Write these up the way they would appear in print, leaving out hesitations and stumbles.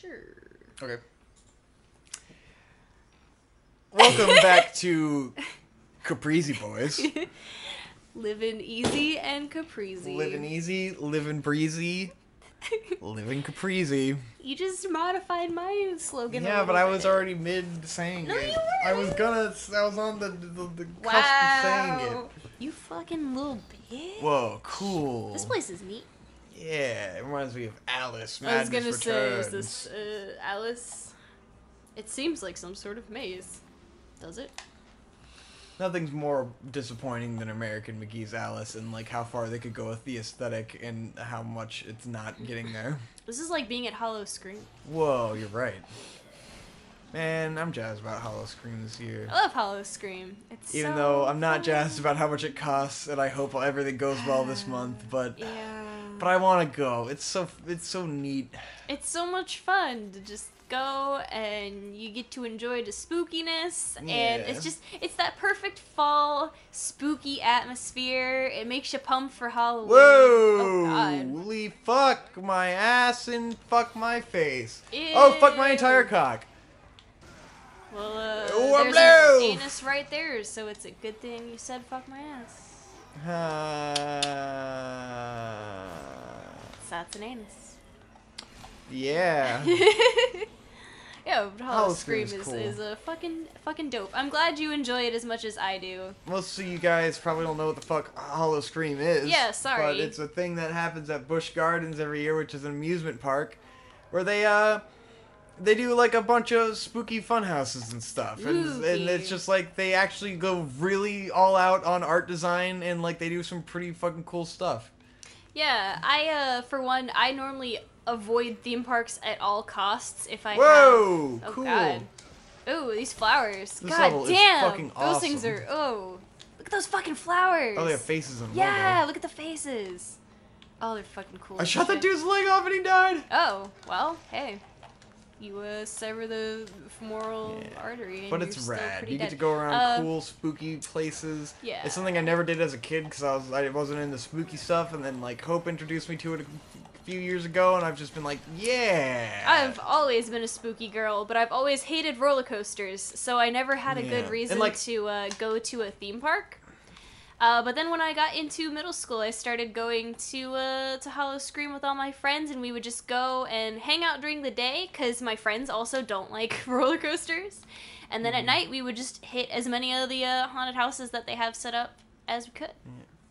Sure. Okay. Welcome back to Caprizi Boys. Living easy and caprizi. Living easy, living breezy, living caprizi. You just modified my slogan. Yeah, but I was already mid saying No, it. you weren't. I was on the cusp of saying it. You fucking little bitch. Whoa, cool. This place is neat. Yeah, it reminds me of Alice. I was Madness gonna Returns. say, is this Alice? It seems like some sort of maze. Does it? Nothing's more disappointing than American McGee's Alice and like how far they could go with the aesthetic and how much it's not getting there. This is like being at Howl-O-Scream. Whoa, you're right. Man, I'm jazzed about Howl-O-Scream this year. I love Howl-O-Scream. It's Even so though I'm not fun. jazzed about how much it costs, and I hope everything goes well this month, but Yeah. I want to go. It's so neat. It's so much fun to just go and you get to enjoy the spookiness and Yeah. it's that perfect fall spooky atmosphere. It makes you pumped for Halloween. Whoa! Oh god. Holy fuck my ass and fuck my face. Ew. Oh, fuck my entire cock. Well, Oh, there's no. an anus right there, so it's a good thing you said fuck my ass. So that's an anus. Yeah. Yeah, but Howl-O-Scream Howl-O-Scream is cool. is a fucking dope. I'm glad you enjoy it as much as I do. Most of you guys probably don't know what the fuck Howl-O-Scream is. Yeah, sorry. But it's a thing that happens at Busch Gardens every year, which is an amusement park, where they do like a bunch of spooky fun houses and stuff. And it's just like they actually go really all out on art design and like they do some pretty fucking cool stuff. Yeah, for one, I normally avoid theme parks at all costs if I Whoa! have... Oh, cool. God. Ooh, these flowers. This God level is damn! fucking Those things awesome. are... Oh, look at those fucking flowers! Oh, they have faces on them. Yeah, look at the faces. Oh, they're fucking cool. I as shot that shit. dude's leg off and he died! Oh, well, hey. You sever the femoral artery and But you're it's still rad. pretty You get dead. to go around cool, spooky places. Yeah. It's something I never did as a kid because I wasn't into spooky stuff, and then like Hope introduced me to it a few years ago, and I've just been like, yeah. I've always been a spooky girl, but I've always hated roller coasters, so I never had a good Yeah. reason And, like- to go to a theme park. But then when I got into middle school, I started going to Howl-O-Scream with all my friends, and we would just go and hang out during the day, because my friends also don't like roller coasters. And then at night, we would just hit as many of the haunted houses that they have set up as we could.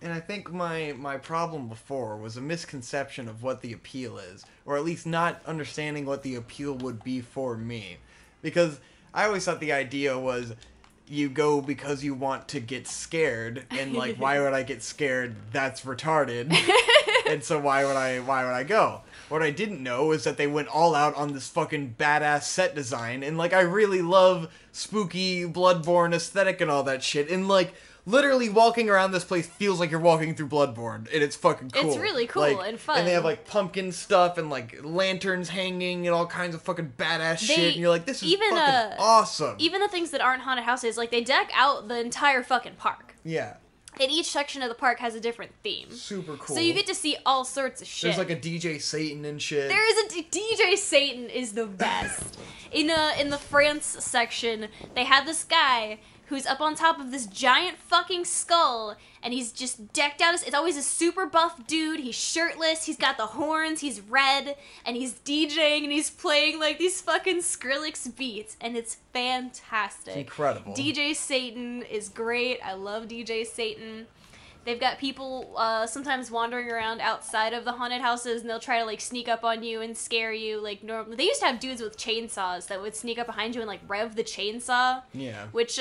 And I think my problem before was a misconception of what the appeal is, or at least not understanding what the appeal would be for me. Because I always thought the idea was you go because you want to get scared, and like, why would I get scared? That's retarded. And so why would I go? What I didn't know is that they went all out on this fucking badass set design, and like I really love spooky Bloodborne aesthetic and all that shit, and like literally walking around this place feels like you're walking through Bloodborne, and it's fucking cool. It's really cool Like, and fun. And they have like pumpkin stuff and like lanterns hanging and all kinds of fucking badass shit, and you're like, this is fucking awesome. Even the things that aren't haunted houses, like they deck out the entire fucking park. Yeah. And each section of the park has a different theme. Super cool. So you get to see all sorts of shit. There's like a DJ Satan and shit. There is a DJ Satan is the best. In the France section, they have this guy who's up on top of this giant fucking skull, and he's just decked out. It's always a super buff dude. He's shirtless. He's got the horns. He's red, and he's DJing, and he's playing like these fucking Skrillex beats, and it's fantastic. It's incredible. DJ Satan is great. I love DJ Satan. They've got people sometimes wandering around outside of the haunted houses, and they'll try to like sneak up on you and scare you. Like normally, they used to have dudes with chainsaws that would sneak up behind you and like rev the chainsaw. Yeah. Which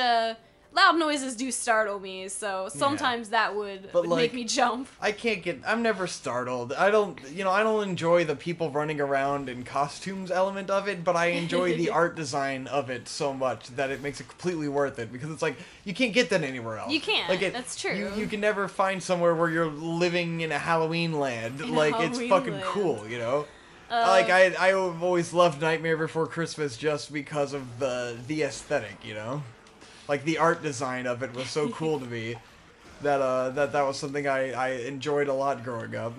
loud noises do startle me, so sometimes that would But, like, make me jump. I'm never startled. I don't enjoy the people running around in costumes element of it, but I enjoy the art design of it so much that it makes it completely worth it, because it's like, you can't get that anywhere else. You can't, Like that's true. You can never find somewhere where you're living in a Halloween land. In a like, it's Halloween fucking land. cool, you know? Like, I've always loved Nightmare Before Christmas just because of the aesthetic, you know? Like, the art design of it was so cool to me that was something I enjoyed a lot growing up.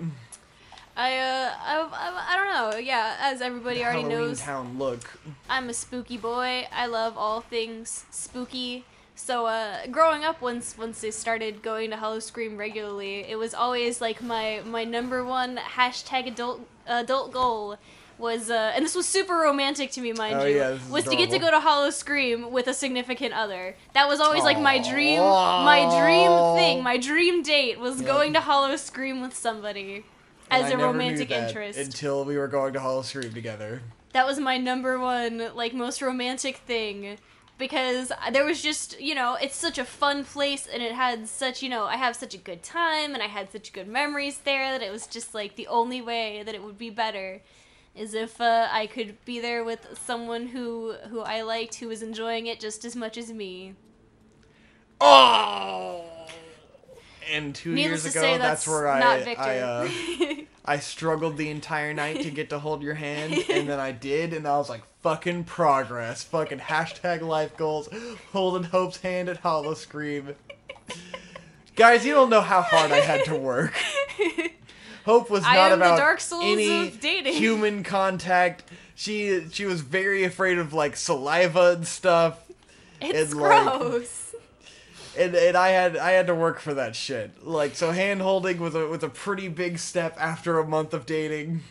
I don't know. Yeah, as everybody already Halloween knows, town look. I'm a spooky boy. I love all things spooky. So, growing up, once they started going to Howl-O-Scream regularly, it was always like my number one hashtag adult goal was, and this was super romantic to me, mind you, yeah, was to get to go to Howl-O-Scream with a significant other. That was always like my dream thing, my dream date was going to Howl-O-Scream with somebody as a romantic interest. Until we were going to Howl-O-Scream together. That was my number one, like, most romantic thing. Because there was just, you know, it's such a fun place, and it had such, you know, I have such a good time, and I had such good memories there, that it was just, like, the only way that it would be better is if I could be there with someone who I liked, who was enjoying it just as much as me. Oh! And 2 Needless years to ago, say, that's where not Victor. I struggled the entire night to get to hold your hand, and then I did, and I was like, fucking progress. Fucking hashtag life goals. Holding Hope's hand at Howl-O-Scream. Guys, you don't know how hard I had to work. Hope was not about the Dark Souls any of dating. human contact. She was very afraid of, like, saliva and stuff. It's and, gross. And I had to work for that shit. Like, so hand holding was a pretty big step after a month of dating.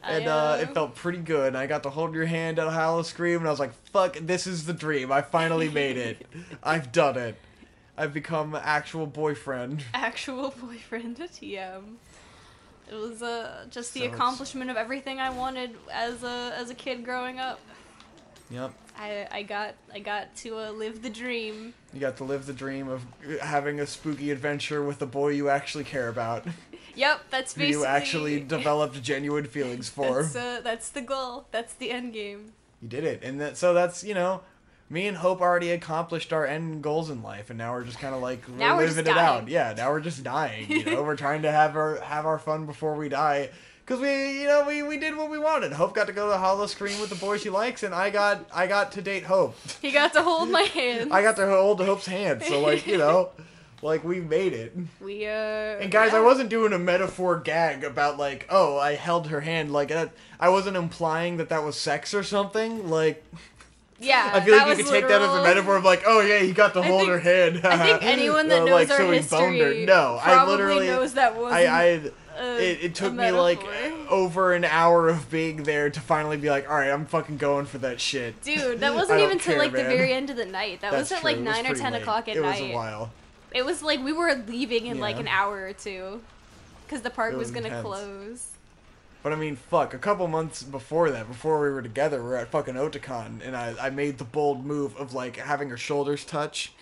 And it felt pretty good. I got to hold your hand at Howl-O-Scream, and I was like, fuck, this is the dream. I finally made it. I've done it. I've become actual boyfriend. Actual boyfriend at TM. It was just the accomplishment of everything I wanted as a kid growing up. Yep. I got to live the dream. You got to live the dream of having a spooky adventure with a boy you actually care about. Yep, that's basically... Who you actually developed genuine feelings for. That's the goal. That's the end game. You did it. And so that's, you know, me and Hope already accomplished our end goals in life, and now we're just kind of like living it out. Yeah, now we're just dying, you know? We're trying to have our fun before we die. Because we did what we wanted. Hope got to go to Howl-O-Scream with the boy she likes, and I got to date Hope. He got to hold my hand. I got to hold Hope's hand. So, like, you know, like, we made it. And guys, yeah. I wasn't doing a metaphor gag about, like, oh, I held her hand. Like, I wasn't implying that was sex or something. Like, yeah, I feel like you could take that as a metaphor of, like, oh, yeah, he got to hold her hand. I think anyone that knows like, our so history No, probably I literally knows that wasn't it took me, like, over an hour of being there to finally be like, alright, I'm fucking going for that shit. Dude, that wasn't even till, like, the very end of the night. That was at, like, 9 or 10 o'clock at night. It was a while. It was, like, we were leaving in, like, an hour or two. Because the park was gonna close. But, I mean, fuck, a couple months before that, before we were together, we were at fucking Otakon, and I made the bold move of, like, having her shoulders touch.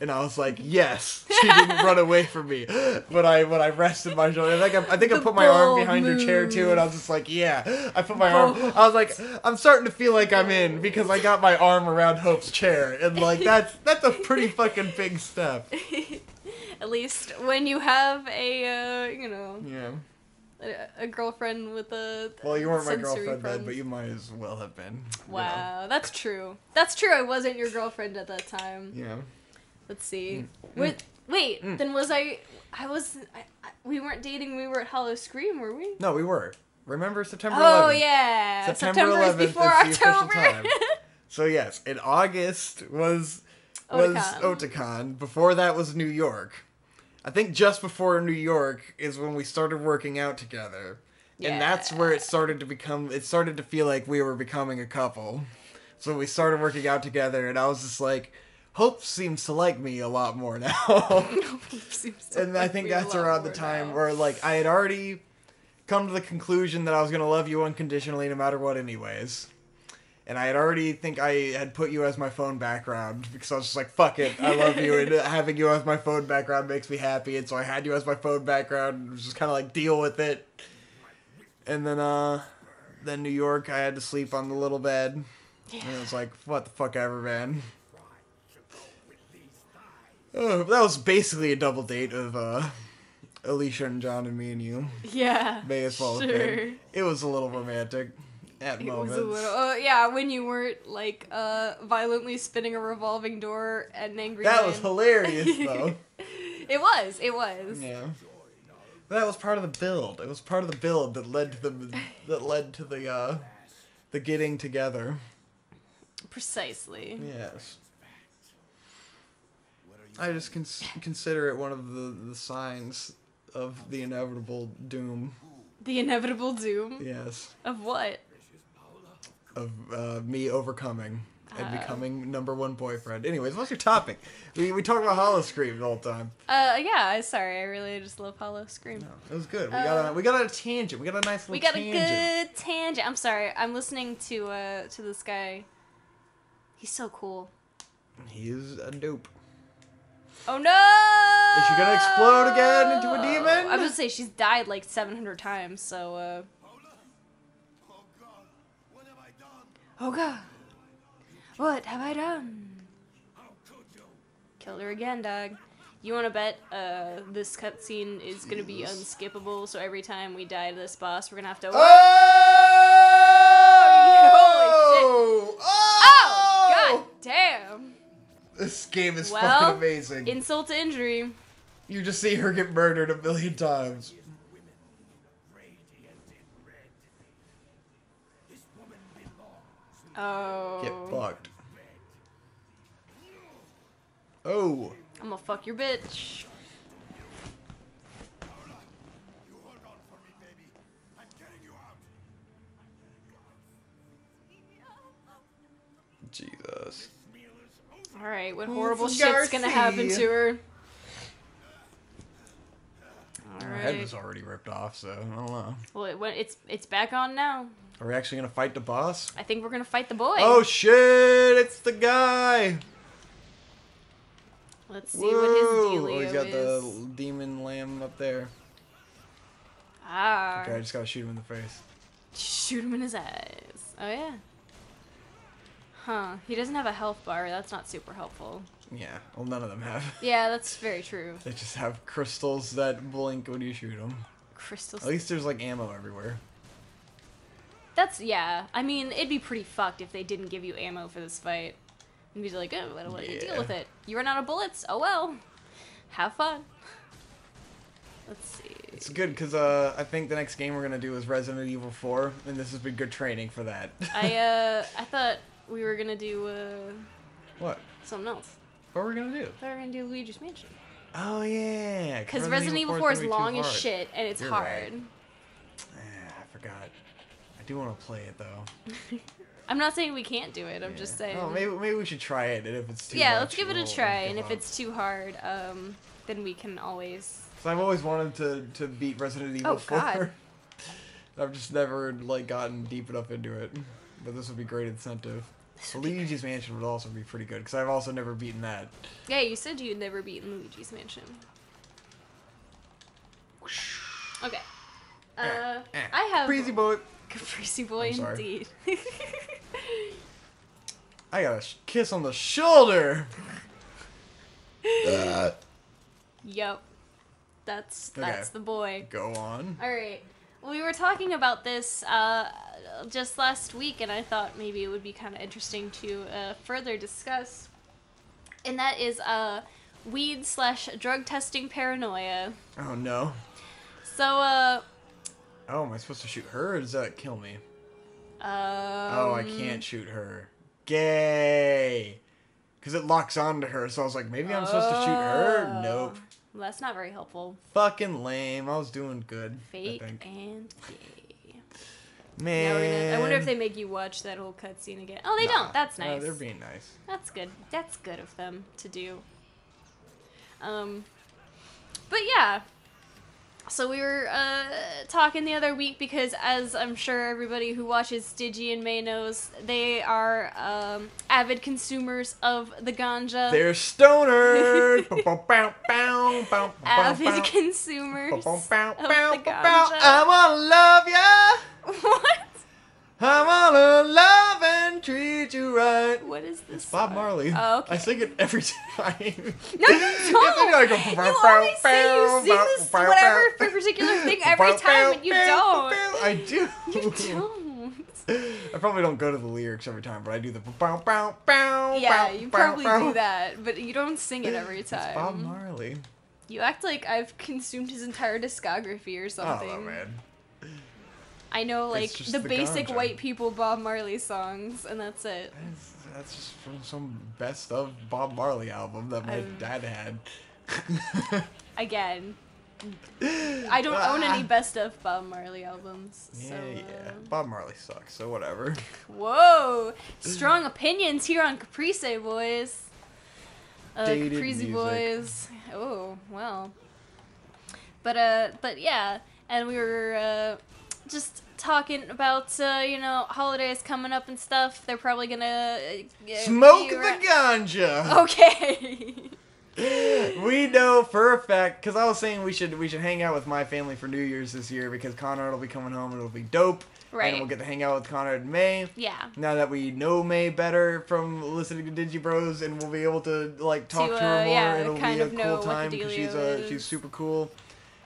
And I was like, yes, she didn't run away from me. When I rested my shoulder, I think I put my arm behind her chair too, and I was just like, yeah. I put my arm. I was like, I'm starting to feel like I'm in because I got my arm around Hope's chair, and like that's a pretty fucking big step. At least when you have a yeah. A girlfriend with a well, you weren't my girlfriend then, but you might as well have been. Wow, you know? That's true. That's true. I wasn't your girlfriend at that time. Yeah. Let's see. Wait, then was I we weren't dating, we were at Howl-O-Scream, were we? No, we were. Remember September 11th? Oh, yeah. September 11th before is the October. official time. So, yes, in August was Otakon. Before that was New York. I think just before New York is when we started working out together. Yeah. And that's where it started to feel like we were becoming a couple. So we started working out together, and I was just like, Hope seems to like me a lot more now. And I think that's around the time where, like, I had already come to the conclusion that I was going to love you unconditionally no matter what anyways. And I had put you as my phone background because I was just like, fuck it, I love you, and having you as my phone background makes me happy, and so I had you as my phone background, and was just kind of like, deal with it. And then New York, I had to sleep on the little bed. Yeah. And it was like, what the fuck ever, man. Oh, that was basically a double date of Alicia and John and me and you. Yeah. May as well have been. It was a little romantic at moments. It was a little, yeah, when you weren't like violently spinning a revolving door at an angry That man. was hilarious, though. It was. Yeah. That was part of the build. It was part of the build that led to the getting together. Precisely. Yes. I just consider it one of the signs of the inevitable doom. The inevitable doom? Yes. Of what? Of me overcoming and becoming #1 boyfriend. Anyways, what's your topic? We talk about Howl-O-Scream the whole time. Yeah, sorry, I really just love Howl-O-Scream. No, it was good. We got on a tangent. We got a nice little tangent. We got a good tangent. I'm sorry, I'm listening to this guy. He's so cool. He is a dope. Oh no! Is she gonna explode again into a demon? I was gonna say she's died like 700 times, so Oh god. What have I done? Killed her again, dog. You wanna bet this cutscene is gonna be unskippable, so every time we die to this boss, we're gonna have to Oh! Holy shit. Oh! God damn. This game is fucking amazing. Insult to injury. You just see her get murdered a million times. Oh. Get fucked. Oh. I'm gonna fuck your bitch. Jesus. Alright, what horrible shit's gonna happen to her? Her head was already ripped off, so I don't know. Well, it's back on now. Are we actually gonna fight the boss? I think we're gonna fight the boy. Oh shit! It's the guy. Let's see what his dealio is. Oh, he's got the demon lamb up there. Ah. Okay, I just gotta shoot him in the face. Shoot him in his eyes. Oh yeah. Huh. He doesn't have a health bar. That's not super helpful. Yeah. Well, none of them have. Yeah, that's very true. They just have crystals that blink when you shoot them. Crystals. At least there's like ammo everywhere. Yeah. I mean, it'd be pretty fucked if they didn't give you ammo for this fight. And be like, oh, I don't want to deal with it. You run out of bullets. Oh well. Have fun. Let's see. It's good because I think the next game we're gonna do is Resident Evil 4, and this has been good training for that. I thought we were gonna do what? Something else. What were we gonna do? I thought we were gonna do Luigi's Mansion. Oh yeah. Because Resident Evil 4 is long as shit and it's hard. Right. I forgot. I do want to play it though. I'm not saying we can't do it. I'm just saying. Oh, maybe we should try it, and if it's too yeah, much, let's give it a try, and if up. it's too hard, then we can always. So I've always wanted to beat Resident Evil 4. God. I've just never like gotten deep enough into it, but this would be great incentive. Luigi's Mansion would also be pretty good because I've also never beaten that. Yeah, you said you'd never beaten Luigi's Mansion. Okay. I have. Crazy boy. Crazy boy, indeed. I got a kiss on the shoulder. Yup. That's the boy. Go on. All right. We were talking about this just last week, and I thought maybe it would be kind of interesting to further discuss. And that is weed/drug testing paranoia. Oh no. So Oh, am I supposed to shoot her, or does that kill me? Oh, I can't shoot her. Gay. Because it locks onto her, so I was like, maybe I'm supposed to shoot her? Nope. Well, that's not very helpful. Fucking lame. I was doing good. Fake I think. and gay. Man. I wonder if they make you watch that whole cutscene again. Oh, they don't. That's nice. They're being nice. That's good. That's good of them to do. But yeah. So we were talking the other week because, as I'm sure everybody who watches Stygian May knows, they are avid consumers of the ganja. They're stoners. Avid consumers of the ganja. I wanna love ya. What? I wanna love and treat you right. What is this? It's Bob song? Marley. Oh, okay. I sing it every time. No, you don't. You always say you sing this whatever particular thing every time, but you don't. I do. You don't. I probably don't go to the lyrics every time, but I do the Yeah, you probably do that, but you don't sing it every time. It's Bob Marley. You act like I've consumed his entire discography or something. Oh man. I know, like, It's just the the basic ganja. white people Bob Marley songs, and that's it. That's just from some best of Bob Marley album that my dad had. Again, I don't own any best of Bob Marley albums. So, Yeah. Bob Marley sucks, so whatever. Whoa! Strong opinions here on Caprice Boys. Dated Caprice music. Boys. Oh, well. But yeah, and we were, just talking about, holidays coming up and stuff. They're probably gonna... Smoke the ganja! Okay! We know for a fact, because I was saying we should hang out with my family for New Year's this year, because Conrad will be coming home and it'll be dope. Right. And we'll get to hang out with Conrad and May. Yeah. Now that we know May better from listening to Digibros, and we'll be able to, like, talk to her more, yeah, it'll kind be a of know cool what time, the because dealio she's is. super cool.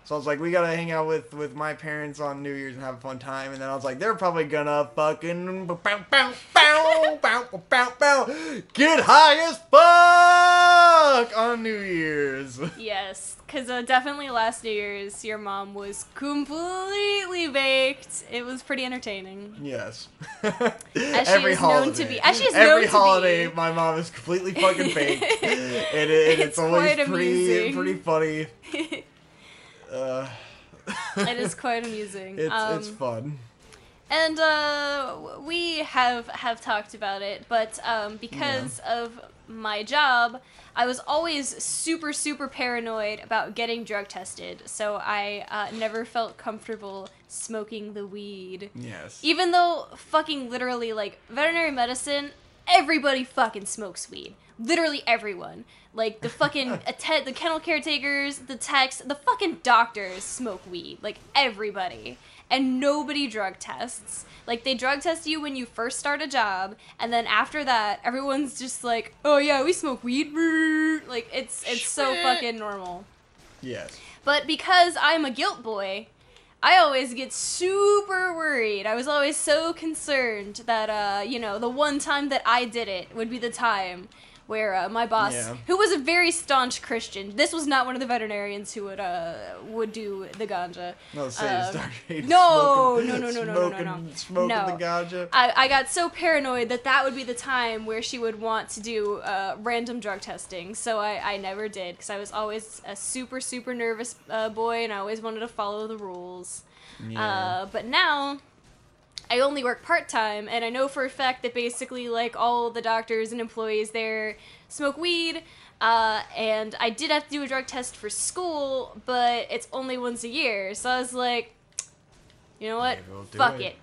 So I was like, we gotta hang out with my parents on New Year's and have a fun time. And then I was like, they're probably gonna fucking get high as fuck on New Year's. Yes, because definitely last New Year's, your mom was completely baked. It was pretty entertaining. Yes. As Every she is holiday. known to be. As she is Every known to holiday, be. my mom is completely fucking baked. And it's always quite amusing. pretty funny. It is quite amusing. It's fun. And we have talked about it, but because of my job, I was always super, super paranoid about getting drug tested, so I never felt comfortable smoking the weed. Yes. Even though fucking literally, like, veterinary medicine, everybody fucking smokes weed. Literally everyone. Like, the fucking the kennel caretakers, the techs, the fucking doctors smoke weed. Like, everybody. And nobody drug tests. Like, they drug test you when you first start a job, and then after that, everyone's just like, oh yeah, we smoke weed. Like, it's so fucking normal. Yes. But because I'm a guilt boy, I always get super worried. I was always so concerned that, the one time that I did it would be the time where my boss, who was a very staunch Christian, this was not one of the veterinarians who would do the ganja. No, say started No. smoking the ganja. I got so paranoid that would be the time where she would want to do random drug testing, so I never did, because I was always a super, super nervous boy, and I always wanted to follow the rules. Yeah. But now, I only work part-time, and I know for a fact that basically, like, all the doctors and employees there smoke weed, and I did have to do a drug test for school, but it's only once a year, so I was like, you know what, Maybe we'll do fuck it. it.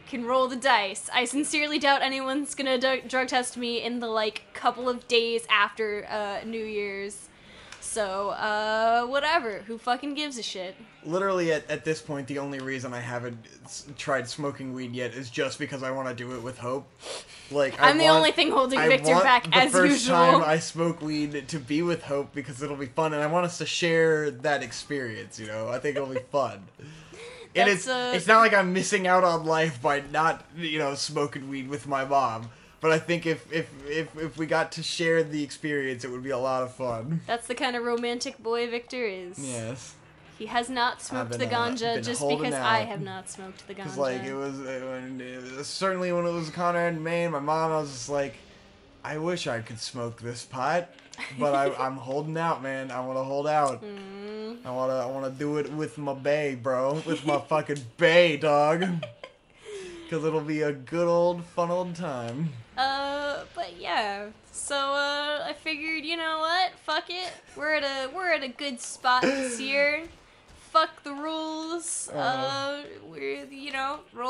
Can roll the dice. I sincerely doubt anyone's gonna drug test me in the, like, couple of days after New Year's. So, whatever. Who fucking gives a shit? Literally, at this point, the only reason I haven't tried smoking weed yet is just because I want to do it with hope. Like, I'm the only thing holding Victor back, as usual. The first time I smoke weed to be with hope, because it'll be fun, and I want us to share that experience, I think it'll be fun. And it's not like I'm missing out on life by not, smoking weed with my mom. But I think if we got to share the experience, it would be a lot of fun. That's the kind of romantic boy Victor is. Yes. He has not smoked the ganja just because I have not smoked the ganja. Because, like, it was certainly when it was Conrad and May and my mom, I was just like, I wish I could smoke this pot, but I'm holding out, man. I want to hold out. I want to do it with my bae, bro. With my fucking bae, dog. Because it'll be a good old, fun old time. But yeah. So, I figured, you know what? Fuck it. We're at a good spot this year. Fuck the rules. Roll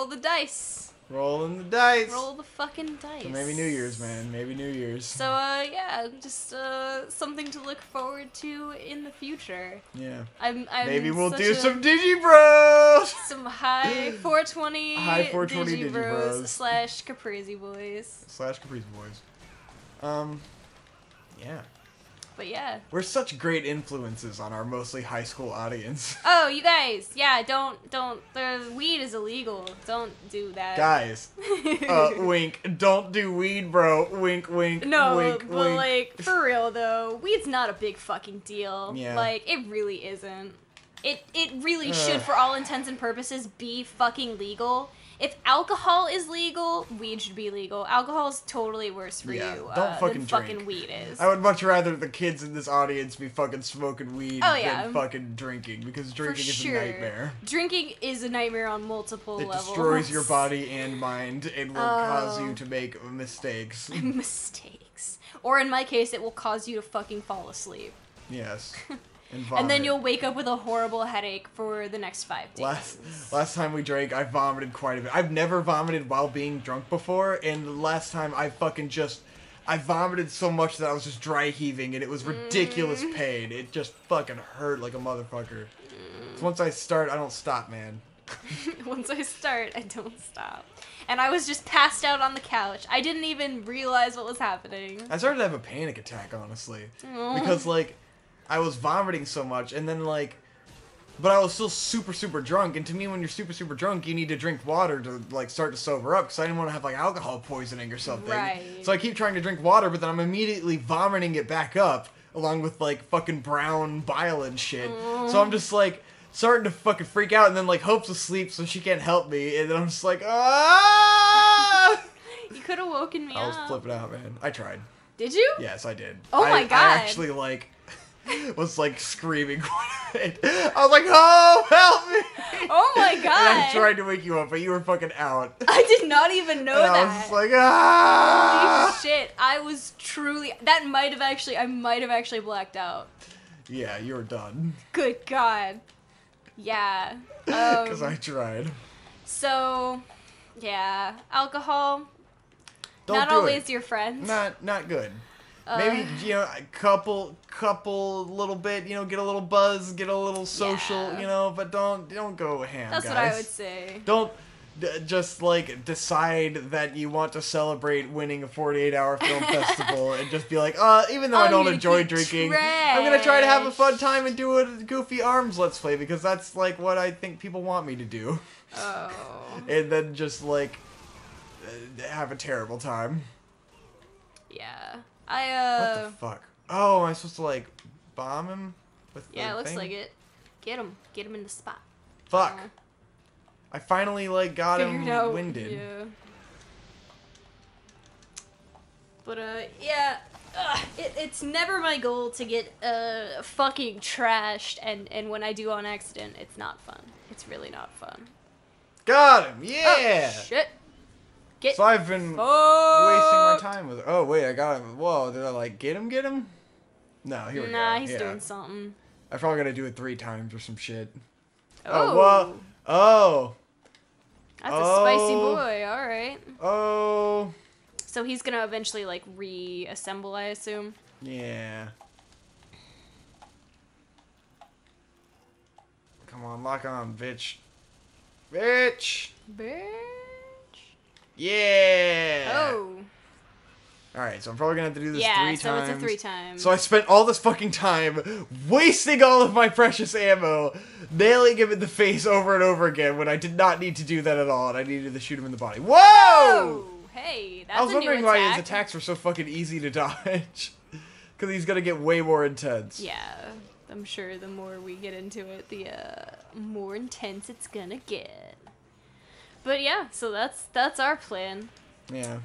the dice. Rolling the dice. Roll the fucking dice. So maybe New Year's, man. Maybe New Year's. So, yeah, just, something to look forward to in the future. Yeah. I'm maybe we'll do some Digibros! Some high 420 Digibros. / Caprizi Boys. / Caprizi Boys. Yeah. But yeah. We're such great influences on our mostly high school audience. Oh, you guys, yeah, don't, the weed is illegal. Don't do that. Guys, wink, don't do weed, bro. Wink, wink, no, wink, but wink. like, for real though, weed's not a big fucking deal. Yeah. Like, it really isn't. It really should, for all intents and purposes, be fucking legal. If alcohol is legal, weed should be legal. Alcohol is totally worse for you don't fucking than drink. fucking weed is. I would much rather the kids in this audience be fucking smoking weed yeah. than fucking drinking, because drinking is a nightmare. Drinking is a nightmare on multiple levels. It destroys your body and mind and will cause you to make mistakes. Mistakes. Or in my case, it will cause you to fucking fall asleep. Yes. And then you'll wake up with a horrible headache for the next 5 days. Last time we drank, I vomited quite a bit. I've never vomited while being drunk before, and the last time I vomited so much that I was just dry heaving, and it was ridiculous pain. It just fucking hurt like a motherfucker. So once I start, I don't stop, man. Once I start, I don't stop. And I was just passed out on the couch. I didn't even realize what was happening. I started to have a panic attack, honestly. Because, like, I was vomiting so much, and then, like, but I was still super, super drunk, and to me, when you're super, super drunk, you need to drink water to, like, start to sober up, because I didn't want to have, like, alcohol poisoning or something. Right. So I keep trying to drink water, but then I'm immediately vomiting it back up, along with, like, fucking brown bile and shit. So I'm just, like, starting to fucking freak out, and then, like, Hope's asleep, so she can't help me, and then I'm just like, ah! You could have woken me up. I was flipping out, man. I tried. Did you? Yes, I did. Oh my god. I actually, like, was, like, screaming quite a bit. I was like, oh, help me! Oh my god. And I tried to wake you up, but you were fucking out. I did not even know and that. I was just like, ah! Holy shit. I was truly... I might have actually blacked out. Yeah, you were done. Good god. Yeah. Because I tried. So, yeah. Alcohol... Don't not do always it. your friend. Not good. Maybe, you know, a couple little bit, you know, get a little buzz, get a little social, you know, but don't go ham, That's guys. what I would say. Don't just, like, decide that you want to celebrate winning a 48-hour film festival and just be like, even though I don't enjoy drinking, I'm gonna try to have a fun time and do a Goofy Arms Let's Play, because that's, like, what I think people want me to do. Oh. And then just, like, have a terrible time. Yeah. What the fuck? Oh, am I supposed to, like, bomb him with the it looks thing? like it. Get him in the spot. Fuck. I finally, like, got him winded. Yeah. But, yeah. It's never my goal to get, fucking trashed, and when I do on accident, it's not fun. It's really not fun. Got him! Yeah! Oh, shit. So I've been wasting my time with... Oh, wait, I got him. Whoa, did I, like, get him? No, here we go. Nah, he's doing something. I probably gotta do it 3 times or some shit. Oh. Whoa. Oh. That's a spicy boy, alright. Oh. So he's gonna eventually, like, reassemble, I assume? Yeah. Come on, lock on, bitch. Bitch! Yeah! Oh. Alright, so I'm probably gonna have to do this 3 times. Yeah, so it's a 3 times. So I spent all this fucking time wasting all of my precious ammo, nailing him in the face over and over again when I did not need to do that at all, and I needed to shoot him in the body. Whoa! Oh, hey, that's I was a new wondering attack. why his attacks were so fucking easy to dodge. Because he's gonna get way more intense. Yeah, I'm sure the more we get into it, the more intense it's gonna get. But yeah, so that's our plan. Yeah.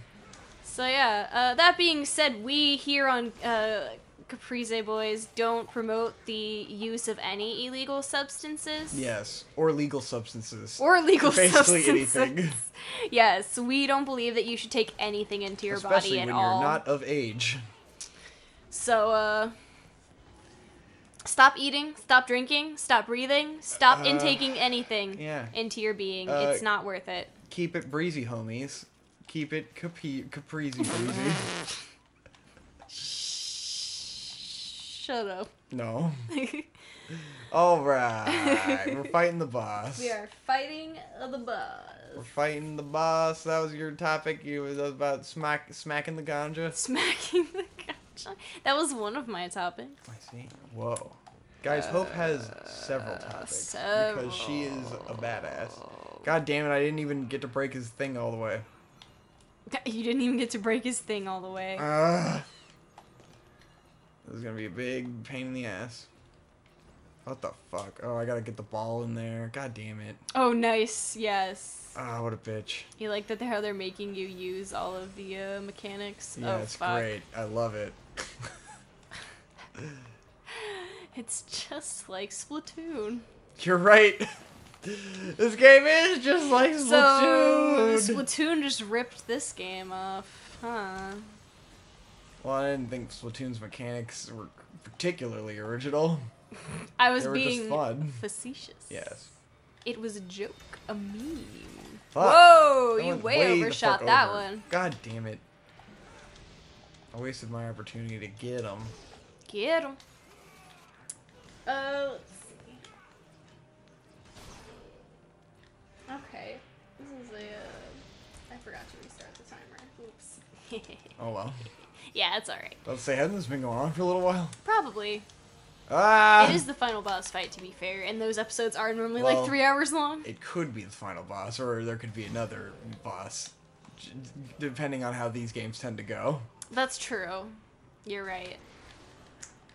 So yeah, that being said, we here on Caprize Boys don't promote the use of any illegal substances. Yes, or legal substances. Or illegal Basically substances. anything. Yes, we don't believe that you should take anything into your body at all. Especially when you're not of age. So, stop eating, stop drinking, stop breathing, stop intaking anything into your being. It's not worth it. Keep it breezy, homies. Keep it caprizi breezy. Shut up. No. Alright, we're fighting the boss. We are fighting the boss. We're fighting the boss. That was your topic. You was about smacking the ganja. Smacking the ganja. That was one of my topics. I see. Whoa. Guys, Hope has several topics because she is a badass. God damn it, I didn't even get to break his thing all the way. You didn't even get to break his thing all the way. This is gonna be a big pain in the ass. What the fuck? Oh, I gotta get the ball in there. God damn it. Oh, nice. Yes. Ah, what a bitch. You like that how they're making you use all of the mechanics? Yeah, oh, it's fuck. great. I love it. It's just like Splatoon. You're right. This game is just like Splatoon. So, Splatoon just ripped this game off, huh? Well, I didn't think Splatoon's mechanics were particularly original. I was They were being just fun. facetious. Yes. It was a joke, a meme. Fuck. Whoa, That you went way the overshot fuck that over. one. God damn it. I wasted my opportunity to get him. Get him. Let's see. Okay. This is I forgot to restart the timer. Oops. Oh well. Yeah, it's alright. Let's say, hasn't this been going on for a little while? Probably. Ah! It is the final boss fight, to be fair, and those episodes are normally Well, like 3 hours long. It could be the final boss, or there could be another boss, depending on how these games tend to go. That's true. You're right.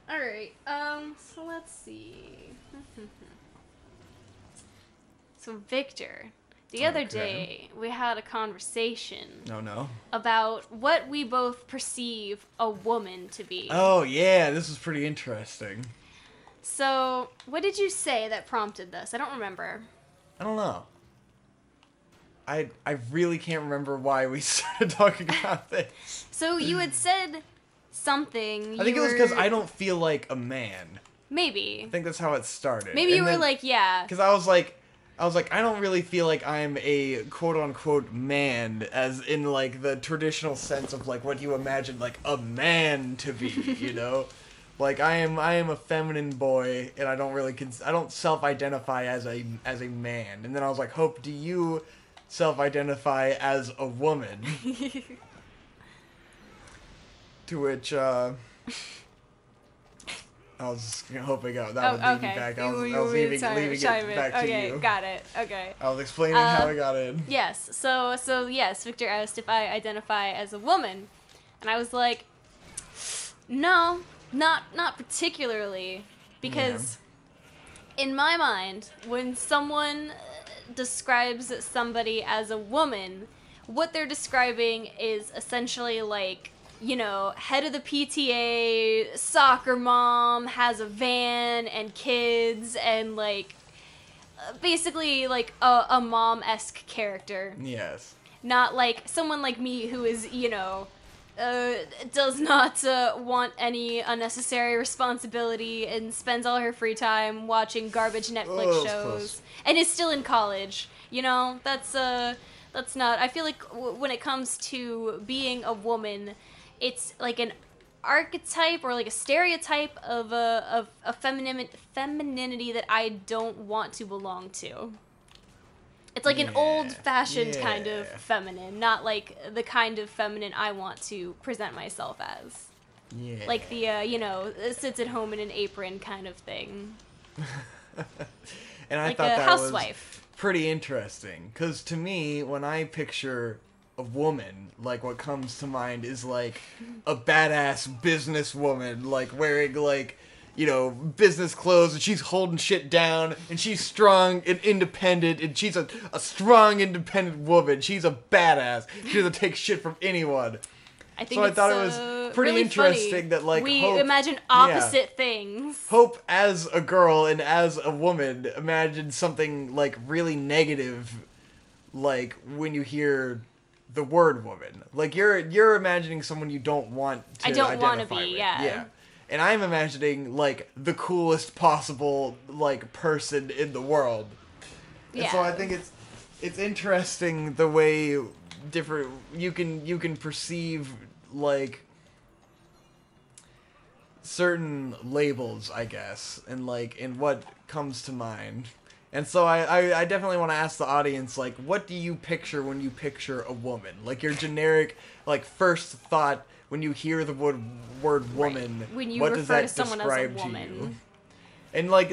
Alright, so let's see. So, Victor, the other day, we had a conversation No. about what we both perceive a woman to be. Oh, yeah, this is pretty interesting. So, what did you say that prompted this? I don't remember. I don't know. I really can't remember why we started talking about this. So, you had said something. I think it was because I don't feel like a man. Maybe. I think that's how it started. Maybe you were like, yeah. Because I was like, I don't really feel like I'm a quote-unquote man, as in, like, the traditional sense of, like, what you imagine, like, a man to be, you know? Like, I am a feminine boy, and I don't really, I don't self-identify as a man. And then I was like, Hope, do you self-identify as a woman? To which, I was hoping that would lead me back. I was leaving it back to you. Okay, got it. Okay. I was explaining how I got in. Yes. So yes, Victor asked if I identify as a woman, and I was like, no, not particularly, because in my mind, when someone describes somebody as a woman, what they're describing is essentially like, you know, head of the PTA, soccer mom, has a van and kids, and like basically like a mom-esque character. Yes. Not like someone like me who is, you know, does not want any unnecessary responsibility and spends all her free time watching garbage Netflix shows and is still in college. You know, that's not. I feel like when it comes to being a woman, it's like an archetype or like a stereotype of a femininity that I don't want to belong to. It's like an old-fashioned kind of feminine, not like the kind of feminine I want to present myself as. Yeah. Like the, you know, sits at home in an apron kind of thing. And I like thought a that housewife. was pretty interesting, because to me, when I picture a woman, like, what comes to mind is like a badass businesswoman, like wearing like, you know, business clothes, and she's holding shit down, and she's strong and independent, and she's a strong, independent woman. She's a badass. She doesn't take shit from anyone. I think so I thought it was pretty really interesting funny. that, like, we Hope, imagine opposite things. Hope as a girl and as a woman imagine something like really negative, like when you hear the word woman. Like you're imagining someone you don't want to identify with. I don't want to be, yeah. And I'm imagining like the coolest possible like person in the world. And so I think it's interesting the way different you can perceive like certain labels, I guess, and like in what comes to mind. And so I definitely want to ask the audience, like, what do you picture when you picture a woman? Like, your generic, like, first thought when you hear the word woman, right. When you what refer does that to someone describe as a woman. to you? And, like,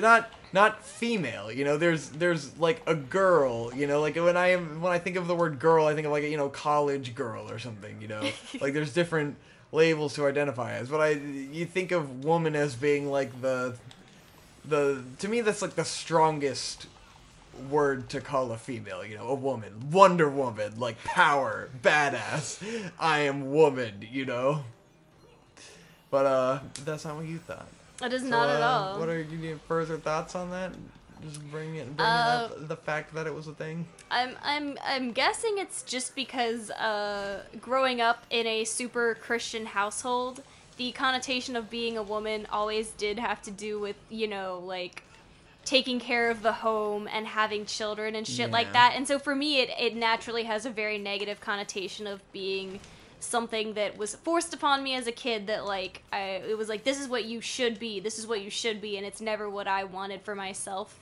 not female, you know, there's like, a girl, you know, like, when I think of the word girl, I think of, like, you know, college girl or something, you know? Like, there's different labels to identify as, but you think of woman as being, like, to me, that's, like, the strongest word to call a female, you know, a woman. Wonder Woman, like, power, badass, I am woman, you know? But, that's not what you thought. It is not at all. What are you further thoughts on that? Just bring up the fact that it was a thing. I'm guessing it's just because growing up in a super Christian household, the connotation of being a woman always did have to do with, you know, like, taking care of the home and having children and shit like that. And so for me, it naturally has a very negative connotation of being something that was forced upon me as a kid, that, like, it was like, this is what you should be, and it's never what I wanted for myself.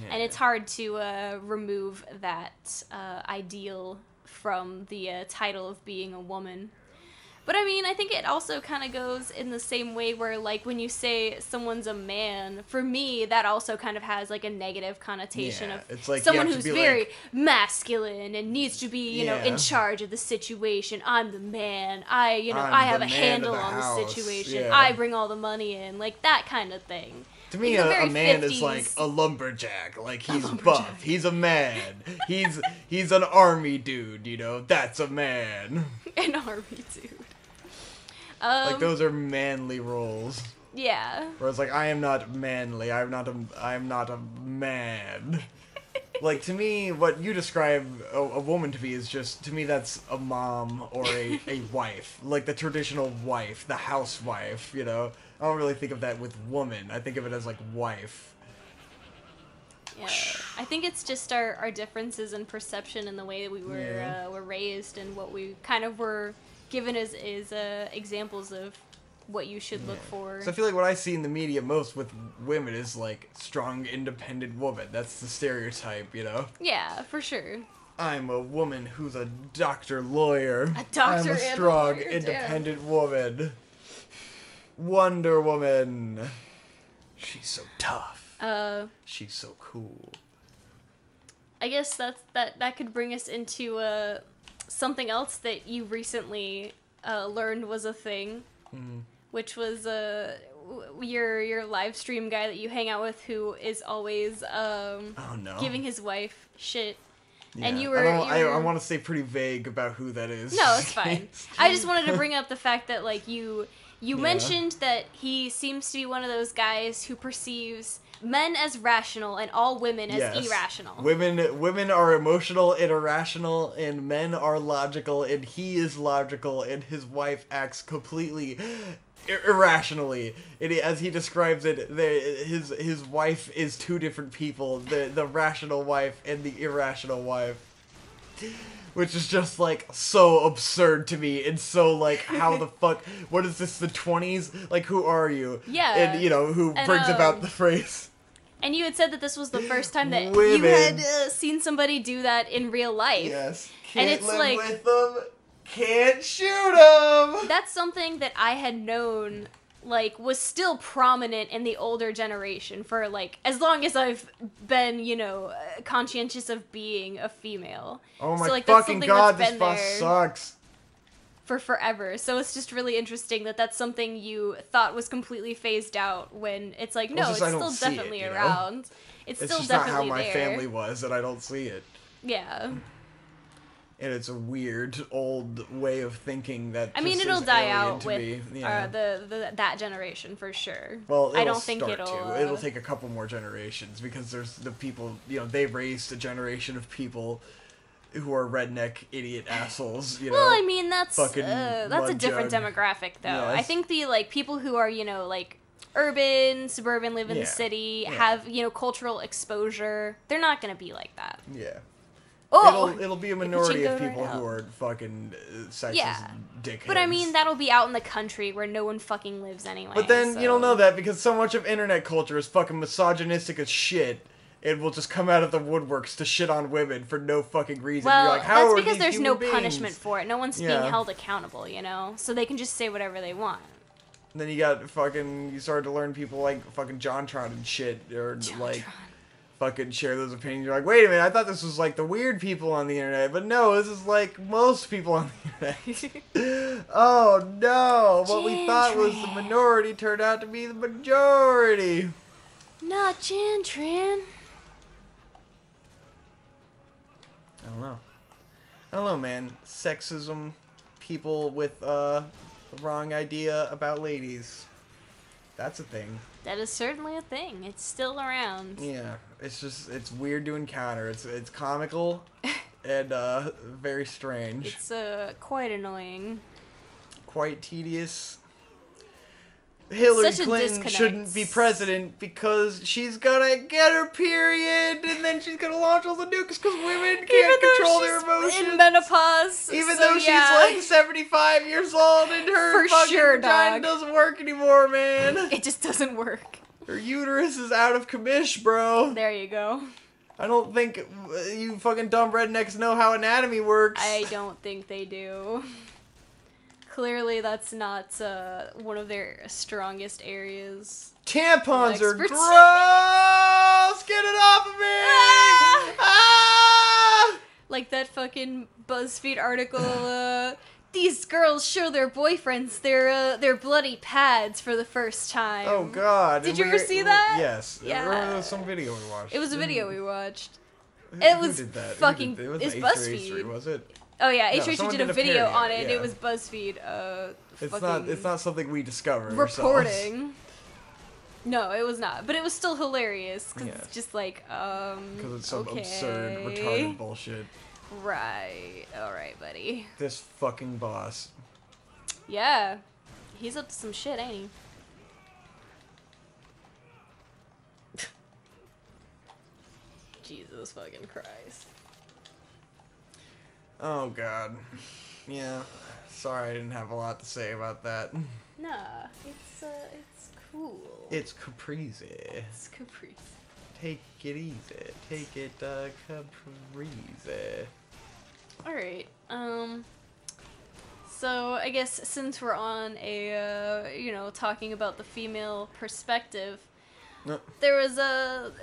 And it's hard to remove that ideal from the title of being a woman. But I mean, I think it also kind of goes in the same way where, like, when you say someone's a man, for me, that also kind of has, like, a negative connotation of it's like someone who's very like, masculine and needs to be, you know, in charge of the situation. I'm the man. I have a handle on the situation. Yeah. I bring all the money in. Like, that kind of thing. To me, a man 50s. Is like a lumberjack. Like, he's buff. He's a man. He's an army dude, you know? That's a man. An army dude. Like, those are manly roles. Yeah. Whereas, like, I am not manly. I'm not a man. Like, to me, what you describe a woman to be is just, to me, that's a mom or a wife. Like, the traditional wife, the housewife, you know? I don't really think of that with woman. I think of it as, like, wife. Yeah. I think it's just our differences in perception and the way that we were raised and what we kind of were given as examples of what you should look for. So I feel like what I see in the media most with women is, like, strong, independent woman. That's the stereotype, you know? Yeah, for sure. I'm a woman who's a doctor, lawyer. A doctor I'm a strong, independent woman. Wonder Woman. She's so tough. She's so cool. I guess that could bring us into something else that you recently learned was a thing, which was your live stream guy that you hang out with, who is always giving his wife shit. Yeah. And I want to stay pretty vague about who that is. No, it's fine. I just wanted to bring up the fact that, like, you mentioned that he seems to be one of those guys who perceives men as rational and all women as irrational. Women are emotional and irrational, and men are logical, and he is logical, and his wife acts completely irrationally. As he describes it, his wife is two different people, the rational wife and the irrational wife. Which is just, like, so absurd to me, and so, like, how the fuck, what is this, the 20s? Like, who are you? Yeah. And, you know, who brings about the phrase. And you had said that this was the first time that you had seen somebody do that in real life. Yes. And it's live like, with them, can't shoot them! That's something that I had known, like, was still prominent in the older generation for, like, as long as I've been, you know, conscientious of being a female. Oh my, so, like, fucking god, this bus sucks. For forever. So it's just really interesting that that's something you thought was completely phased out, when it's like, no, it's still definitely around. It's still just definitely not how my there. family was, and I don't see it. Yeah. And it's a weird, old way of thinking that I mean, it'll die out with that generation, for sure. Well, I don't think it'll take a couple more generations, because there's the people, you know, they raised a generation of people who are redneck, idiot assholes, you know? Well, I mean, that's a different demographic, though. Yes. I think the, like, people who are, you know, like, urban, suburban, live in the city, have, you know, cultural exposure, they're not gonna be like that. Yeah. Oh! It'll be a minority of people who are fucking sexist dickheads. But I mean, that'll be out in the country where no one fucking lives anyway. But then you don't know that, because so much of internet culture is fucking misogynistic as shit. it will just come out of the woodworks to shit on women for no fucking reason. Well, You're like, how that's are because these there's human no beings? punishment for it. No one's being Yeah. held accountable, so they can just say whatever they want. And then you started to learn people like fucking JonTron and shit, or like fucking share those opinions. You're like, wait a minute, I thought this was like the weird people on the internet, but no, this is like most people on the internet. Oh no, what we thought was the minority turned out to be the majority. Not Jantran. I don't know, man. Sexism, people with the wrong idea about ladies. That's a thing. That is certainly a thing. It's still around. Yeah, it's weird to encounter. It's comical and very strange. It's quite annoying. Quite tedious. Hillary Such a Clinton disconnect. shouldn't be president because she's gonna get her period and then she's gonna launch all the nukes because women can't control their emotions. In menopause. Even so though she's yeah. like 75 years old and her For fucking sure, vagina dog. doesn't work anymore, man. It just doesn't work. Her uterus is out of commish, bro. There you go. I don't think you fucking dumb rednecks know how anatomy works. I don't think they do. Clearly, that's not one of their strongest areas. Tampons are Experts. gross! Get it off of me! Ah! Like that fucking BuzzFeed article, these girls show their boyfriends their bloody pads for the first time. Oh god. Did you ever see that? Yes. Yeah. There was some video we watched. It was a video we watched. Who It was did that? fucking... It was It's H3H3, BuzzFeed. was it? Oh yeah, No, H3H3 someone did a did a video parody on of it, it, and yeah. it was BuzzFeed, It's not something we discovered reporting. No, it was not. But it was still hilarious, because Yeah. it's just like, Because it's some okay. absurd, retarded bullshit. Right. Alright, buddy. This fucking boss. Yeah. He's up to some shit, ain't he? Jesus fucking Christ. Oh god. Yeah. Sorry I didn't have a lot to say about that. Nah, it's cool. It's caprese. It's caprice. Take it easy. Take it caprese. Alright, so I guess since we're on a, talking about the female perspective, No. there was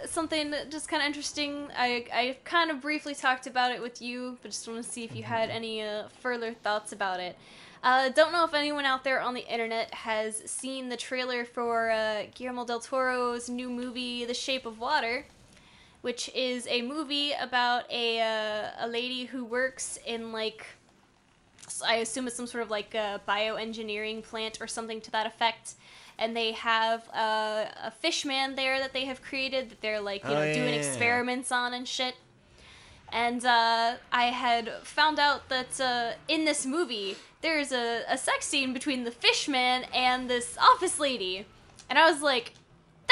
something just kind of interesting. I kind of briefly talked about it with you, but just want to see if you had any further thoughts about it. Don't know if anyone out there on the internet has seen the trailer for Guillermo del Toro's new movie, The Shape of Water, which is a movie about a lady who works in, like, I assume it's some sort of, like, a bioengineering plant or something to that effect. And they have a fish man there that they have created that they're, like, doing experiments on and shit. And I had found out that in this movie, there's a sex scene between the fish man and this office lady. And I was like,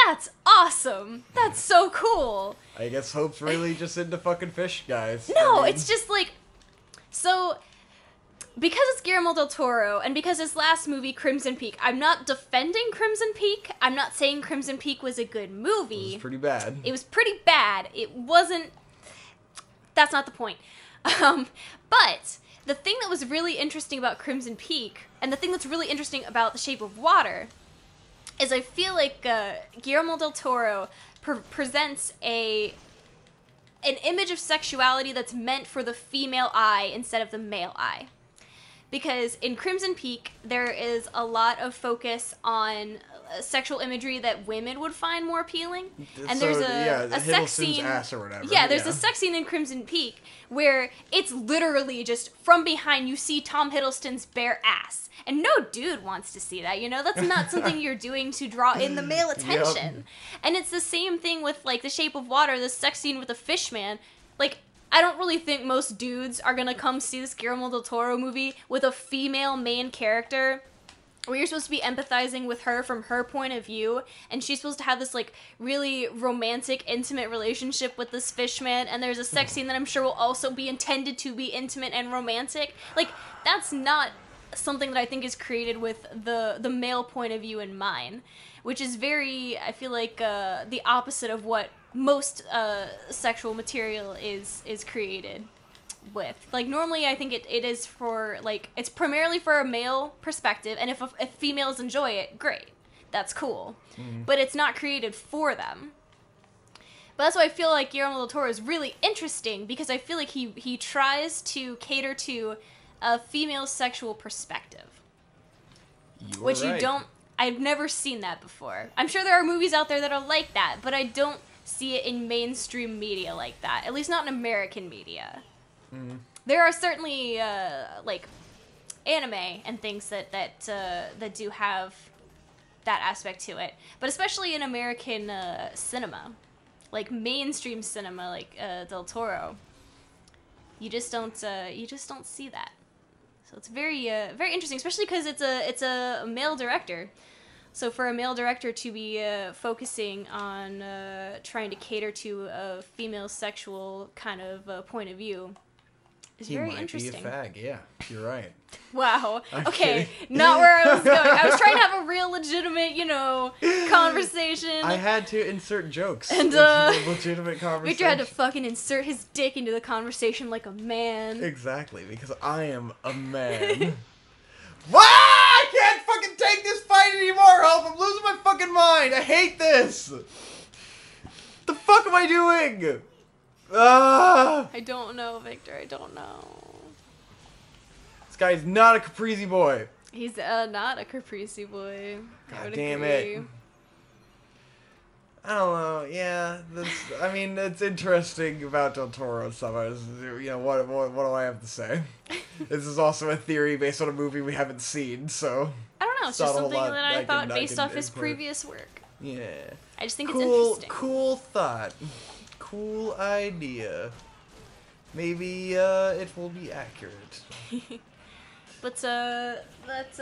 that's awesome! That's so cool! I guess Hope's really just into fucking fish, guys. No, it's just like... So... Because it's Guillermo del Toro, and because his last movie, Crimson Peak, I'm not defending Crimson Peak. I'm not saying Crimson Peak was a good movie. It was pretty bad. It was pretty bad. It wasn't... That's not the point. But the thing that was really interesting about Crimson Peak, and the thing that's really interesting about The Shape of Water, is I feel like Guillermo del Toro presents an image of sexuality that's meant for the female eye instead of the male eye. Because in Crimson Peak, there is a lot of focus on sexual imagery that women would find more appealing. And there's a sex scene. Ass or whatever. Yeah, there's a sex scene in Crimson Peak where it's literally just from behind you see Tom Hiddleston's bare ass. And no dude wants to see that, That's not something you're doing to draw in the male attention. Yep. And it's the same thing with, like, The Shape of Water, the sex scene with the fish man. Like, I don't really think most dudes are gonna come see this Guillermo del Toro movie with a female main character where you're supposed to be empathizing with her from her point of view, and she's supposed to have this, like, really romantic, intimate relationship with this fishman, and there's a sex scene that I'm sure will also be intended to be intimate and romantic. Like, that's not something that I think is created with the male point of view in mind, which is very, I feel like, the opposite of what most sexual material is created with. Like, normally I think it is for, like, it's primarily for a male perspective, and if females enjoy it, great. That's cool. But it's not created for them. But that's why I feel like Guillermo del Toro is really interesting, because I feel like he tries to cater to a female sexual perspective. Which right. you don't... I've never seen that before. I'm sure there are movies out there that are like that, but I don't see it in mainstream media like that. At least not in American media. There are certainly, like, anime and things that do have that aspect to it. But especially in American cinema. Like, mainstream cinema, like Del Toro. You just don't see that. So it's very interesting, especially because it's a male director. So for a male director to be focusing on trying to cater to a female sexual kind of point of view is very interesting. He might be a fag, yeah. You're right. Wow. I'm Okay, kidding. not where I was going. I was trying to have a real legitimate, conversation. I had to insert jokes. And, It's a legitimate conversation. Victor had to fucking insert his dick into the conversation like a man. Exactly, because I am a man. Why? I can't fucking take this fight anymore, Help! I'm losing my fucking mind! I hate this! What the fuck am I doing? I don't know, Victor. I don't know. This guy's not a Caprese boy. He's not a Caprese boy. God damn it. I don't know. Yeah, I mean, it's interesting about Del Toro and stuff. What do I have to say? This is also a theory based on a movie we haven't seen, so... I don't know. It's just something that I thought based off his previous work. Yeah. I just think it's interesting. Cool thought. Cool idea. Maybe it will be accurate. But that's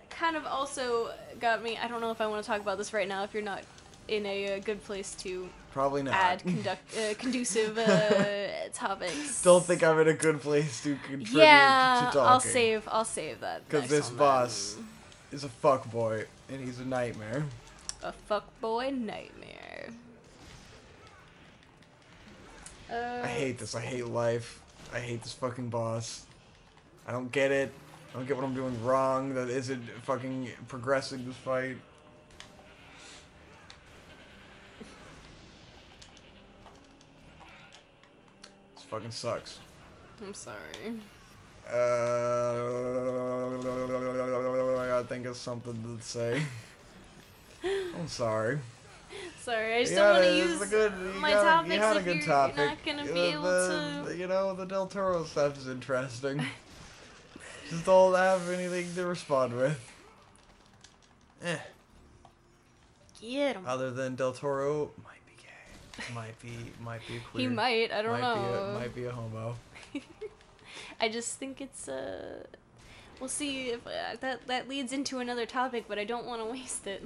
kind of also got me. I don't know if I want to talk about this right now. If you're not in a good place to probably not add conducive topics. Don't think I'm in a good place to contribute to talking. I'll save that. Because this boss is a fuckboy and he's a nightmare. A fuckboy nightmare. I hate this. I hate life. I hate this fucking boss. I don't get it. I don't get what I'm doing wrong that isn't fucking progressing this fight. This fucking sucks. I'm sorry. I gotta think of something to say. I'm sorry. Sorry, I just don't want to use my topics you had a if good you're topic. not going to be able to... The Del Toro stuff is interesting. Just don't have anything to respond with. Get him. Other than Del Toro might be gay. Might be queer. He might, I don't know. Might be a homo. I just think it's, we'll see if that leads into another topic, but I don't want to waste it.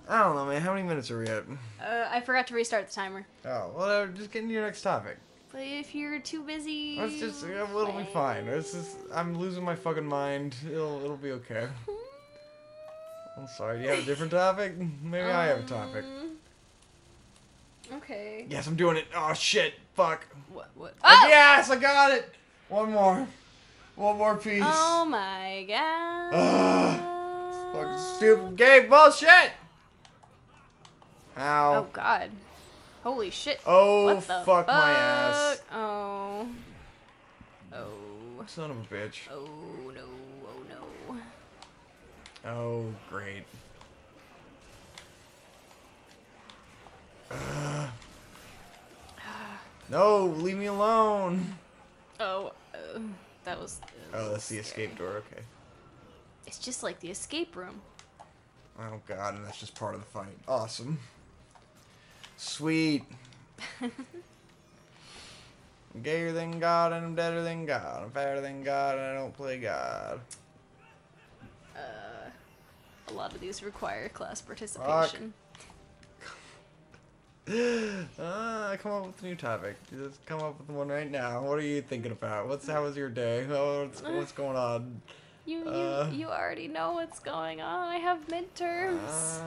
I don't know, man. How many minutes are we at? I forgot to restart the timer. Oh, well, just get into your next topic. But if you're too busy... It'll be fine. I'm losing my fucking mind. It'll be okay. I'm sorry. Do you have a different topic? Maybe I have a topic. Okay. Yes, I'm doing it. Oh, shit. Fuck. What? Oh! Yes, I got it. One more piece. Oh my god. Fucking stupid gay bullshit. Ow. Oh god. Holy shit. Oh, what the fuck my ass. Oh. Son of a bitch. Oh no. Oh no. Oh, great. No, leave me alone. Oh, that was... Oh, that's the escape door, okay. It's just like the escape room. Oh god, and that's just part of the fight. Awesome. Sweet. I'm gayer than God, and I'm deader than God. I'm fatter than God, and I don't play God. A lot of these require class participation. Come up with a new topic. Just come up with one right now. What are you thinking about? How was your day? What's going on? You already know what's going on. I have midterms.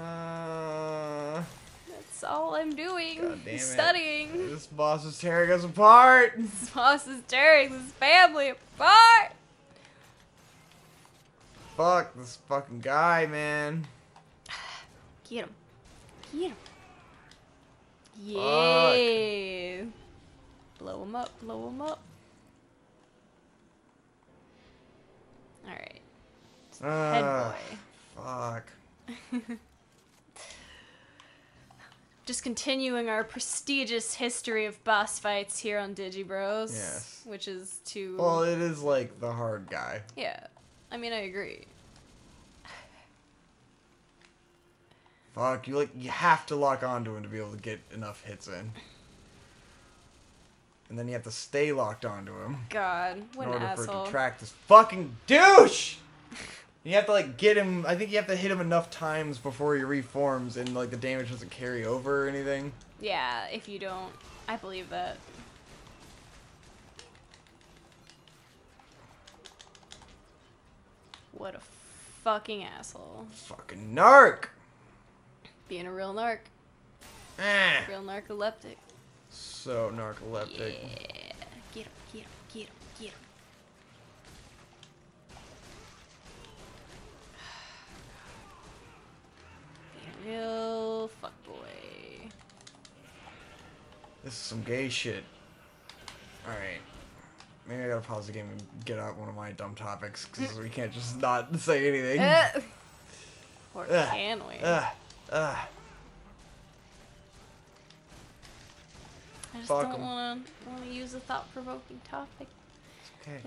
That's all I'm doing. God damn it. Studying. This boss is tearing us apart. This boss is tearing this family apart. Fuck this fucking guy, man. Get him. Get him. Yeah. Fuck. Blow him up. Blow him up. Alright. Head boy. Fuck. Just continuing our prestigious history of boss fights here on Digibros. Yes. Which is to... Well, it is like the hard guy. Yeah. I mean, I agree. Fuck, you have to lock onto him to be able to get enough hits in. And then you have to stay locked onto him. God, what an asshole. In order for it to track this fucking douche! You have to, like, get him... I think you have to hit him enough times before he reforms and, like, the damage doesn't carry over or anything. Yeah, if you don't. I believe that. What a fucking asshole. Fucking narc! Being a real narc. Real narcoleptic. So narcoleptic. Yeah. Get him, get him, get him, get him. Being a real fuckboy. This is some gay shit. Alright. Maybe I gotta pause the game and get out one of my dumb topics, because we can't just not say anything. Or can we? I just don't want to use a thought-provoking topic. It's okay.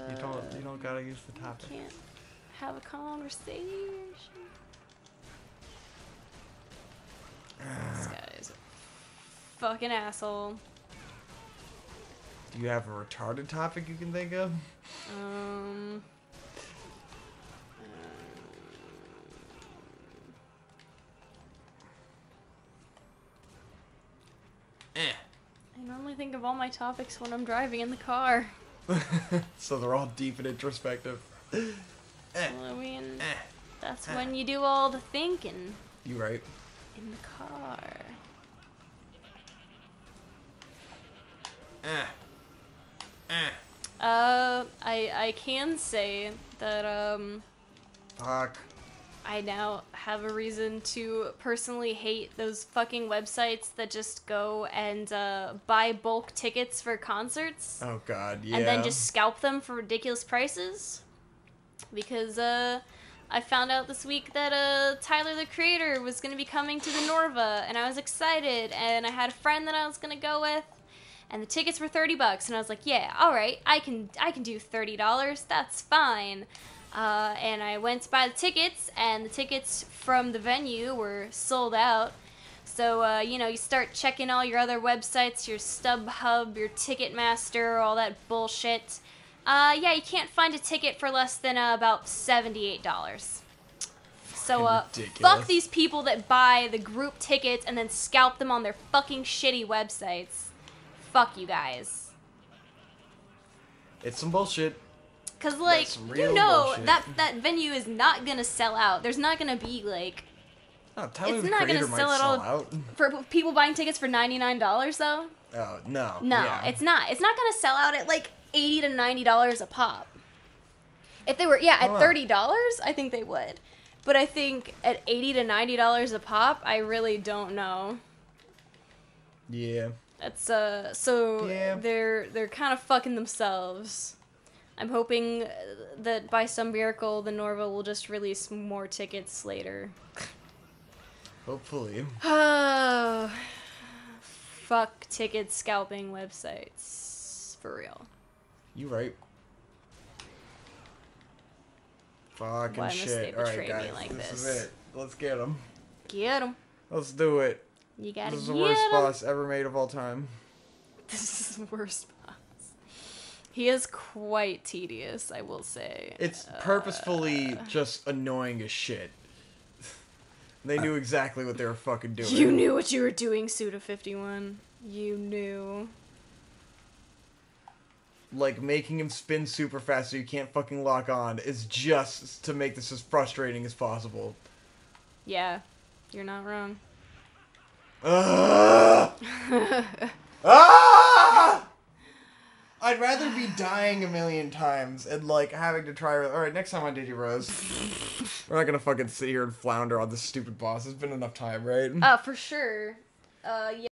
If you don't gotta use the topic. Can't have a conversation. This guy is a fucking asshole. Do you have a retarded topic you can think of? I normally think of all my topics when I'm driving in the car. So they're all deep and introspective. Well, I mean, that's when you do all the thinking. You right. In the car. I can say that, Fuck. I now have a reason to personally hate those fucking websites that just go and buy bulk tickets for concerts. Oh god, yeah. And then just scalp them for ridiculous prices. Because I found out this week that Tyler the Creator was going to be coming to the Norva, and I was excited, and I had a friend that I was going to go with, and the tickets were $30, and I was like, yeah, all right, I can do $30, that's fine. And I went to buy the tickets, and the tickets from the venue were sold out. So, you know, you start checking all your other websites, your StubHub, your Ticketmaster, all that bullshit. Yeah, you can't find a ticket for less than about $78. So, fuck these people that buy the group tickets and then scalp them on their fucking shitty websites. Fuck you guys. It's some bullshit. Cause, like, you know, that venue is not gonna sell out. There's not gonna be, like... Oh, Tyler the Creator might sell out. For people buying tickets for $99, though? Oh, no. No, yeah. it's not. It's not gonna sell out at, like, $80 to $90 a pop. If they were, yeah, at $30, I think they would. But I think at $80 to $90 a pop, I really don't know. Yeah. That's, so yeah. They're kind of fucking themselves. I'm hoping that by some miracle, the Norva will just release more tickets later. Hopefully. Oh, fuck ticket scalping websites. For real. You right. Fucking Why shit. must they Alright, betray guys. me like this this? is it. Let's get him. Get him. Let's do it. You gotta This is the get worst him. boss ever made of all time. This is the worst boss. He is quite tedious, I will say. It's purposefully just annoying as shit. They knew exactly what they were fucking doing. You knew what you were doing, Suda51. You knew. like making him spin super fast so you can't fucking lock on is just to make this as frustrating as possible. Yeah, you're not wrong. I'd rather be dying a million times and like having to try. All right, next time on Digi Rose, we're not gonna fucking sit here and flounder on this stupid boss. It's been enough time, right? For sure. Yeah.